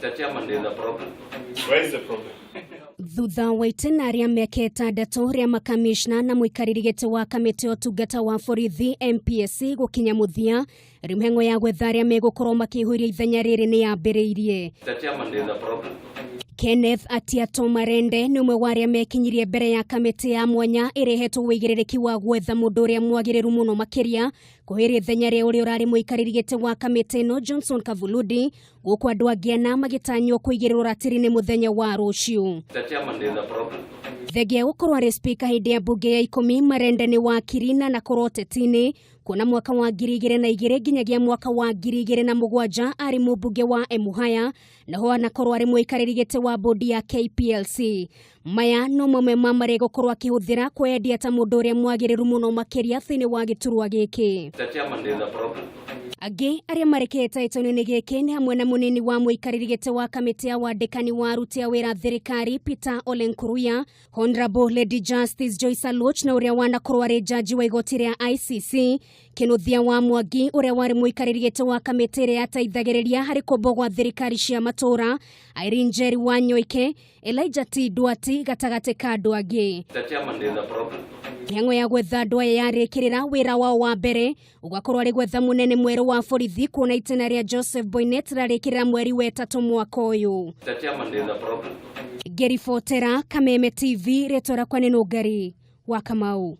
Where is the problem? Thutha wa Ithenya Ria mĩaka 6 ria makamishna na muikarĩri gĩtĩ wa kamĩtĩ ũtungata wa borithi MPSC gũkinya mũthia, mĩhang'o ya gwetha arĩa megũkorwo makĩihũria ithenya rĩrĩ nĩ yambĩrĩirie. Kenneth Atiato Marende nĩ ũmwe wa arĩa mekinyirie mbere ya kamĩtĩ ya mwanya ĩrehetwo wĩigĩrĩrĩki wa gwetha mũndũ ũrĩa mwagĩrĩru mũno makĩria kũhĩria Ithenya Ria ũrĩa ũrarĩ mũikarĩri gĩtĩ wa kamĩtĩ ĩno Johnson Kavuludi, gũkũ andũ angĩ ana magĩtanywo kũigĩrĩrwo ratiri-inĩ mũthenya wa rũciũ. Thengia gũkorwo arĩ speaker hĩndĩ ya mbunge ya 10, Marende nĩ wakiri na nakorwo ũteti-inĩ kuona mwaka wa 2002 nginyagia mwaka wa 2007 arĩ mũmbunge wa Emuhaya, naho anakorwo arĩ mũikarĩri gĩtĩ wa bodi ya KPLC. Maya no mamwe ma marĩa gũkorwo akĩhũthĩra kwendia ta mũndũ ũrĩa mwagĩrĩru mũno makĩria thĩinĩ wa gĩturwa gĩkĩ. Angĩ arĩa marĩ kĩhĩtahĩtano-inĩ gĩkĩ nĩ hamwe na mũnini wa mũikarĩri gĩtĩ wa kamĩtĩ ya wandĩkani wa aruti a wĩra thirikari Peter Ole Kuihuria, Honorable Lady Justice Joyce Aloch na ũrĩa wanakorwo arĩ jaji wa igoti rĩa ICC, Kinuthia wa Mwangi ũrĩa warĩ mũikarĩri gĩtĩ wa kamĩtĩ ĩrĩa yateithagĩrĩria harĩ kũmbwo gwa thirikari cia matũra, Irene Njeri wa Nyoike, Elijah T. Duati gatagatĩ ka andũ angĩ. Mĩhang'o ya gwetha andũ aya yarĩkĩrĩra wĩra wao wa mbere ũgakorwo arĩ gwetha mũnene mwerũ wa borithi kuona Ithenya Ria Joseph Boynet rarĩkĩrĩra mweri wa 3 mwaka ũyũ. Ngĩribotera Kameme TV, rĩtwa rĩakwa nĩ Nũngari wa Kamau.